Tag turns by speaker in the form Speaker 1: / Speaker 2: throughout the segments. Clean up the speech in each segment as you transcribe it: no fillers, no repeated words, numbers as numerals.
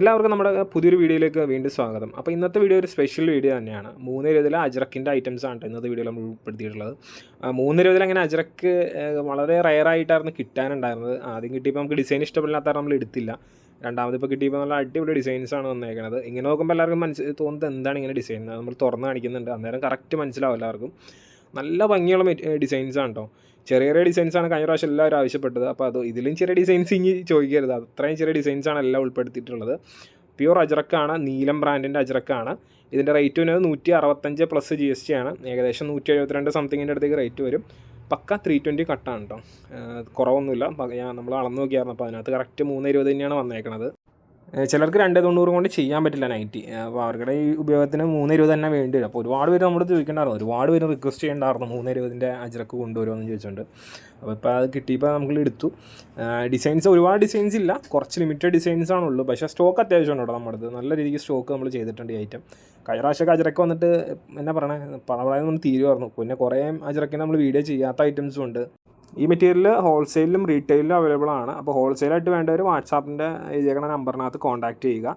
Speaker 1: എല്ലാവർക്കും നമ്മുടെ പുതിയൊരു വീഡിയോയിലേക്ക് വീണ്ടും സ്വാഗതം. അപ്പോൾ ഇന്നത്തെ വീഡിയോ ഒരു സ്പെഷ്യൽ വീഡിയോ തന്നെയാണ്. 320 അജ്രക്കിൻ്റെ ഐറ്റംസ് ആണ് ഇന്നത്തെ വീഡിയോയിൽ നമ്മൾ ഉൾപ്പെടുത്തിയിട്ടുള്ളത്. 320 അങ്ങനെ അജ്രക്ക് വളരെ റയറായിട്ടായിരുന്നു കിട്ടാനുണ്ടായിരുന്നത്. ആദ്യം കിട്ടിയപ്പോൾ നമുക്ക് ഡിസൈൻ ഇഷ്ടപ്പെടാത്ത നമ്മൾ എടുത്തില്ല. രണ്ടാമത് ഇപ്പോൾ കിട്ടിയപ്പോൾ നല്ല അടിപൊളി ഡിസൈൻസാണ് വന്നേക്കുന്നത്. ഇങ്ങനെ നോക്കുമ്പോൾ എല്ലാവർക്കും തോന്നുന്നത് എന്താണ് ഇങ്ങനെ ഡിസൈൻ, നമ്മൾ തുറന്ന് കാണിക്കുന്നുണ്ട്, അന്നേരം കറക്റ്റ് മനസ്സിലാവും എല്ലാവർക്കും. നല്ല ഭംഗിയുള്ള ഡിസൈൻസാണ് കേട്ടോ. ചെറിയ ചെറിയ ഡിസൈൻസാണ് കഴിഞ്ഞ പ്രാവശ്യം എല്ലാവരും ആവശ്യപ്പെട്ടത്. അപ്പോൾ ഇതിലും ചെറിയ ഡിസൈൻസ് ഇനി ചോദിക്കരുത്, അത്രയും ചെറിയ ഡിസൈൻസാണ് എല്ലാം ഉൾപ്പെടുത്തിയിട്ടുള്ളത്. പ്യൂർ അജ്രക്കാണ്, നീലം ബ്രാൻഡിൻ്റെ അജ്രക്കാണ്. ഇതിൻ്റെ റേറ്റ് വരുന്നത് 165 പ്ലസ് GST ആണ്. ഏകദേശം 172 സംതിങ്ങിൻ്റെ അടുത്തേക്ക് റേറ്റ് വരും. പക്ക 320 കട്ടാണ് കേട്ടോ, കുറവൊന്നുമില്ല. നമ്മൾ അളന്ന് നോക്കിയായിരുന്നു, അപ്പോൾ അതിനകത്ത് കറക്റ്റ് 320 തന്നെയാണ് വന്നേക്കണത്. ചിലർക്ക് 290 കൊണ്ട് ചെയ്യാൻ പറ്റില്ല നൈറ്റി. അപ്പോൾ അവരുടെ ഈ ഉപയോഗത്തിന് 320 തന്നെ വേണ്ടി വരും. അപ്പോൾ ഒരുപാട് പേര് നമ്മുടെ ചോദിക്കേണ്ടായിരുന്നു, ഒരുപാട് പേര് റിക്വസ്റ്റ് ചെയ്യേണ്ടായിരുന്നു 320 അജ്രക്ക് കൊണ്ടുവരുമെന്ന് ചോദിച്ചുകൊണ്ട്. അപ്പോൾ ഇപ്പോൾ അത് കിട്ടിയപ്പോൾ നമ്മൾ എടുത്തു. ഡിസൈൻസ് ഒരുപാട് ഡിസൈൻസ് ഇല്ല, കുറച്ച് ലിമിറ്റഡ് ഡിസൈൻസ് ആണുള്ളൂ. പക്ഷേ സ്റ്റോക്ക് അത്യാവശ്യം ഉണ്ടോ നമ്മുടെ അടുത്ത്, നല്ല രീതിക്ക് സ്റ്റോക്ക് നമ്മൾ ചെയ്തിട്ടുണ്ട് ഈ ഐറ്റം. കഴിഞ്ഞ പ്രാവശ്യമൊക്കെ അജ്രക്ക് വന്നിട്ട് എന്നാ പറയണേ, പടപടാന്ന് തീരുമായിരുന്നു. പിന്നെ കുറേ അജ്രക്കിന് നമ്മൾ വീഡിയോ ചെയ്യാത്ത ഐറ്റംസും ഉണ്ട്. ഈ മെറ്റീരിയൽ ഹോൾസെയിലും റീറ്റെയിലും അവൈലബിൾ ആണ്. അപ്പോൾ ഹോൾസെയിലായിട്ട് വേണ്ടവർ വാട്സാപ്പിൻ്റെ എഴുതിയേക്കണ നമ്പറിനകത്ത് കോൺടാക്റ്റ് ചെയ്യുക.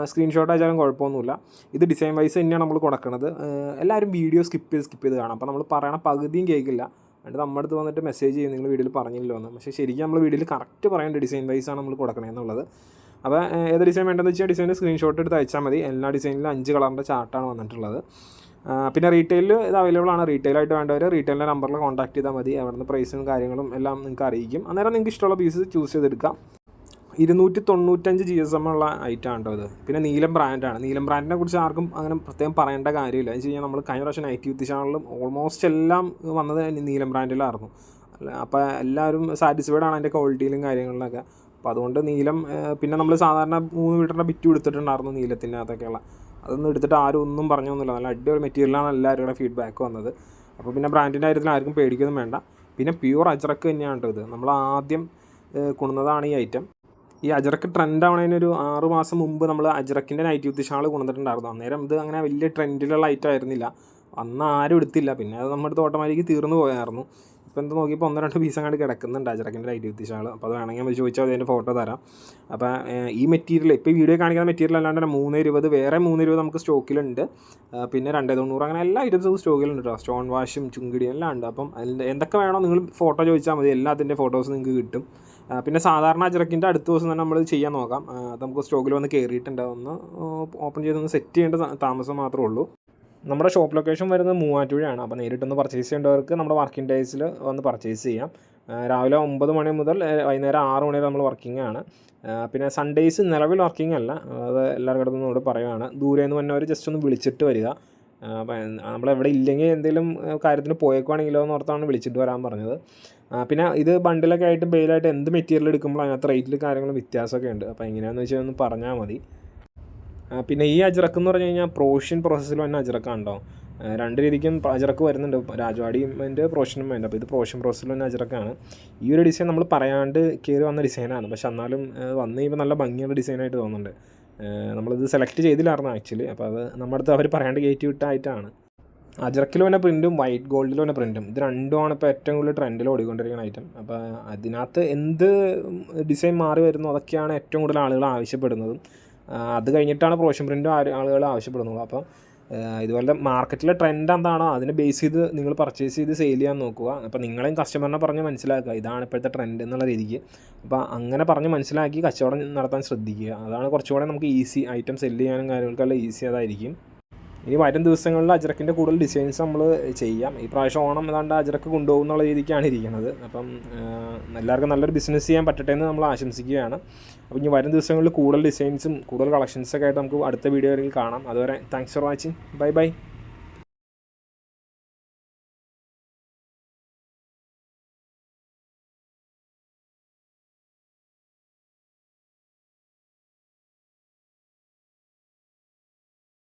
Speaker 1: സ്ക്രീൻഷോട്ട് അയച്ചാലും കുഴപ്പമൊന്നുമില്ല. ഇത് ഡിസൈൻ വൈസ് തന്നെയാണ് നമ്മൾ കൊടുക്കുന്നത്. എല്ലാവരും വീഡിയോ സ്കിപ്പ് ചെയ്ത് കാണാം. അപ്പോൾ നമ്മൾ പറയണ പകുതിയും കേൾക്കില്ല. എന്നിട്ട് നമ്മുടെ അടുത്ത് വന്നിട്ട് മെസ്സേജ് ചെയ്യും, നിങ്ങൾ വീഡിയോയിൽ പറഞ്ഞില്ലോ എന്ന്. പക്ഷേ ശരിക്കും നമ്മൾ വീഡിയോയിൽ കറക്റ്റ് പറയേണ്ട ഡിസൈൻ വൈസാണ് നമ്മൾ കൊടുക്കണമെന്നുള്ളത്. അപ്പോൾ ഏത് ഡിസൈൻ വേണ്ടതെന്ന് വെച്ചാൽ ഡിസൈനിൻ്റെ സ്ക്രീൻഷോട്ട് എടുത്ത് അയച്ചാൽ മതി. എല്ലാ ഡിസൈനിലും 5 കളറിൻ്റെ ചാർട്ടാണ് വന്നിട്ടുള്ളത്. പിന്നെ റീറ്റെയിൽ ഇത് അവൈലബിൾ ആണ്. റീറ്റെയിലായിട്ട് വേണ്ടവർ റീറ്റെയിലിൻ്റെ നമ്പറിൽ കോൺടാക്ട് ചെയ്താൽ മതി. അവിടുന്ന് പ്രൈസും കാര്യങ്ങളും എല്ലാം നിങ്ങൾക്ക് അറിയിക്കും. അന്നേരം നിങ്ങൾക്ക് ഇഷ്ടമുള്ള പീസ് ചൂസ് ചെയ്തെടുക്കാം. 295 GSM ഉള്ള ഐറ്റം ആണ് ഇത്. പിന്നെ നീലം ബ്രാൻഡാണ്. നീലം ബ്രാൻഡിനെ കുറിച്ച് ആർക്കും അങ്ങനെ പ്രത്യേകം പറയേണ്ട കാര്യമില്ല. എന്ന് വെച്ച് കഴിഞ്ഞാൽ നമ്മൾ കഴിഞ്ഞ പ്രാവശ്യം നൈറ്റ് യൂത്ത് ചാനലിലും ഓൾമോസ്റ്റ് എല്ലാം വന്നത് നീലം ബ്രാൻഡിലായിരുന്നു. അപ്പോൾ എല്ലാവരും സാറ്റിസ്ഫൈഡ് ആണ് അതിൻ്റെ ക്വാളിറ്റിയിലും കാര്യങ്ങളിലൊക്കെ. അപ്പോൾ അതുകൊണ്ട് നീലം, പിന്നെ നമ്മൾ സാധാരണ 3 മീറ്ററിൻ്റെ ബിറ്റ് എടുത്തിട്ടുണ്ടായിരുന്നു നീലത്തിൻ്റെ അതൊക്കെയുള്ള. അതൊന്നും എടുത്തിട്ട് ആരും ഒന്നും പറഞ്ഞൊന്നുമില്ല, നല്ല അടിപൊളി മെറ്റീരിയലാണ് എല്ലാവരുടെ ഫീഡ്ബാക്ക് വന്നത്. അപ്പോൾ പിന്നെ ബ്രാൻഡിൻ്റെ കാര്യത്തിൽ ആർക്കും പേടിക്കൊന്നും വേണ്ട. പിന്നെ പ്യൂർ അജ്രക്ക് തന്നെയാണ് കേട്ടോ ഇത്. നമ്മൾ ആദ്യം കൊണ്ടുവന്നതാണ് ഈ ഐറ്റം. ഈ അജ്രക്ക് ട്രെൻഡ് ആവണതിനൊരു 6 മാസം മുമ്പ് നമ്മൾ അജ്രക്കിൻ്റെ നൈറ്റ് യൂത്ത് ഷാൾ കൊണ്ടുവന്നിട്ടുണ്ടായിരുന്നു. അന്നേരം ഇത് അങ്ങനെ വലിയ ട്രെൻഡിലുള്ള ഐറ്റം ആയിരുന്നില്ല, അന്ന് ആരും എടുത്തില്ല. പിന്നെ അത് നമ്മുടെ അടുത്ത് ഓട്ടോമാറ്റിക്ക് തീർന്നു പോയായിരുന്നു. ഇപ്പോൾ എന്താ നോക്കിയപ്പോൾ 1-2 പീസ് അങ്ങോട്ട് കിടക്കുന്നുണ്ട് അജ്രക്കിൻ്റെ നൈറ്റ് യൂത്ത് ഷാൾ. അപ്പോൾ അത് വേണമെങ്കിൽ നമ്മൾ ചോദിച്ചാൽ അതിൻ്റെ ഫോട്ടോ തരാം. അപ്പോൾ ഈ മെറ്റീരിയൽ ഇപ്പോൾ ഈ വീഡിയോ കാണിക്കുന്ന മെറ്റീരിയൽ അല്ലാണ്ട് തന്നെ 320 വേറെ 320 നമുക്ക് സ്റ്റോക്കിലുണ്ട്. പിന്നെ 290 അങ്ങനെ എല്ലാ ഐറ്റംസും സ്റ്റോക്കിലുണ്ട് കേട്ടോ. സ്റ്റോൺ വാഷും ചുങ്കിടിയും എല്ലാം ഉണ്ട്. അപ്പം അതിൽ എന്തൊക്കെ വേണോ നിങ്ങൾ ഫോട്ടോ ചോദിച്ചാൽ മതി, എല്ലാത്തിൻ്റെ ഫോട്ടോസ് നിങ്ങൾക്ക് കിട്ടും. പിന്നെ സാധാരണ അജ്രക്കിൻ്റെ അടുത്ത ദിവസം തന്നെ നമ്മൾ ചെയ്യാൻ നോക്കാം. നമുക്ക് സ്റ്റോക്കിൽ വന്ന് കയറിയിട്ടുണ്ട്, ഒന്ന് ഓപ്പൺ ചെയ്തൊന്ന് സെറ്റ് ചെയ്യേണ്ട താമസം മാത്രമേ ഉള്ളൂ. നമ്മുടെ ഷോപ്പ് ലൊക്കേഷൻ വരുന്നത് മൂവാറ്റുപുഴയാണ്. അപ്പോൾ നേരിട്ടൊന്ന് പർച്ചേസ് ചെയ്യേണ്ടവർക്ക് നമ്മുടെ വർക്കിംഗ് ഡേയ്സിൽ വന്ന് പർച്ചേസ് ചെയ്യാം. രാവിലെ 9 മണി മുതൽ വൈകുന്നേരം 6 മണി വരെ നമ്മൾ വർക്കിംഗ് ആണ്. പിന്നെ സൺഡേയ്സ് നിലവിൽ വർക്കിംഗ് അല്ല, അത് എല്ലാവരുടെ അടുത്തും ഇവിടെ പറയുകയാണ്. ദൂരെ നിന്ന് വന്നവർ ജസ്റ്റ് ഒന്ന് വിളിച്ചിട്ട് വരിക. നമ്മളെവിടെ ഇല്ലെങ്കിൽ എന്തെങ്കിലും കാര്യത്തിന് പോയേക്കുവാണെങ്കിലോ എന്ന് ഓർത്താണ് വിളിച്ചിട്ട് വരാൻ പറഞ്ഞത്. പിന്നെ ഇത് ബണ്ടിലൊക്കെ ആയിട്ട് ബെയിലായിട്ട് എന്ത് മെറ്റീരിയൽ എടുക്കുമ്പോൾ അതിനകത്ത് റേറ്റിൽ കാര്യങ്ങളും വ്യത്യാസമൊക്കെ ഉണ്ട്. അപ്പോൾ എങ്ങനെയാണെന്ന് വെച്ചാൽ ഒന്ന് പറഞ്ഞാൽ മതി. പിന്നെ ഈ അജ്രക്ക് എന്ന് പറഞ്ഞു കഴിഞ്ഞാൽ പ്രോഷ്യൻ പ്രോസസ്സിൽ വന്ന അജ്രക്കാണോ. 2 രീതിക്കും അജ്രക്ക് വരുന്നുണ്ട്, രാജവാടിൻ്റെ പ്രോഷ്യനും വേണ്ട. അപ്പോൾ ഇത് പ്രോഷ്യൻ പ്രോസസ്സിൽ വന്ന അജ്രക്കാണ്. ഈ ഒരു ഡിസൈൻ നമ്മൾ പറയാണ്ട് കയറി വന്ന ഡിസൈനാണ്, പക്ഷെ എന്നാലും വന്ന് കഴിയുമ്പോൾ നല്ല ഭംഗിയുള്ള ഡിസൈനായിട്ട് തോന്നുന്നുണ്ട്. നമ്മളിത് സെലക്ട് ചെയ്തില്ലായിരുന്നു ആക്ച്വലി. അപ്പോൾ അത് നമ്മുടെ അടുത്ത് അവർ പറയാണ്ട് കയറ്റി വിട്ടായിട്ടാണ്. അജ്രക്കിൽ വന്ന പ്രിൻറ്റും വൈറ്റ് ഗോൾഡിൽ വന്ന പ്രിൻറ്റും ഇത് രണ്ടുമാണ് ഇപ്പോൾ ഏറ്റവും കൂടുതൽ ട്രെൻഡിൽ ഓടിക്കൊണ്ടിരിക്കുന്ന ഐറ്റം. അപ്പോൾ അതിനകത്ത് എന്ത് ഡിസൈൻ മാറി വരുന്നു അതൊക്കെയാണ് ഏറ്റവും കൂടുതൽ ആളുകൾ ആവശ്യപ്പെടുന്നതും. അത് കഴിഞ്ഞിട്ടാണ് പ്രോഷ്യൻ പ്രിൻറ്റും ആളുകൾ ആവശ്യപ്പെടുന്നത്. അപ്പോൾ ഇതുപോലെ മാർക്കറ്റിലെ ട്രെൻഡ് എന്താണോ അതിനെ ബേസ് ചെയ്ത് നിങ്ങൾ പർച്ചേസ് ചെയ്ത് സെയിൽ ചെയ്യാൻ നോക്കുക. അപ്പോൾ നിങ്ങളെയും കസ്റ്റമറിനെ പറഞ്ഞ് മനസ്സിലാക്കുക, ഇതാണ് ഇപ്പോഴത്തെ ട്രെൻഡ് എന്നുള്ള രീതിക്ക്. അപ്പോൾ അങ്ങനെ പറഞ്ഞ് മനസ്സിലാക്കി കച്ചവടം നടത്താൻ ശ്രദ്ധിക്കുക. അതാണ് കുറച്ചുകൂടെ നമുക്ക് ഈസി, ഐറ്റം സെല്ല് ചെയ്യാനും കാര്യങ്ങൾക്കെല്ലാം ഈസി അതായിരിക്കും. ഇനി വരും ദിവസങ്ങളിൽ അജ്രക്കിൻ്റെ കൂടുതൽ ഡിസൈൻസ് നമ്മൾ ചെയ്യാം. ഈ പ്രാവശ്യം ഓണം ഏതാണ്ട് അജ്രക്ക് കൊണ്ടുപോകും എന്നുള്ള രീതിക്കാണ് ഇരിക്കുന്നത്. അപ്പം എല്ലാവർക്കും നല്ലൊരു ബിസിനസ് ചെയ്യാൻ പറ്റട്ടെ എന്ന് നമ്മൾ ആശംസിക്കുകയാണ്. അപ്പോൾ ഇനി വരും ദിവസങ്ങളിൽ കൂടുതൽ ഡിസൈൻസും കൂടുതൽ കളക്ഷൻസൊക്കെ ആയിട്ട് നമുക്ക് അടുത്ത വീഡിയോയിൽ കാണാം. അതുവരെ thanks for watching. Bye bye.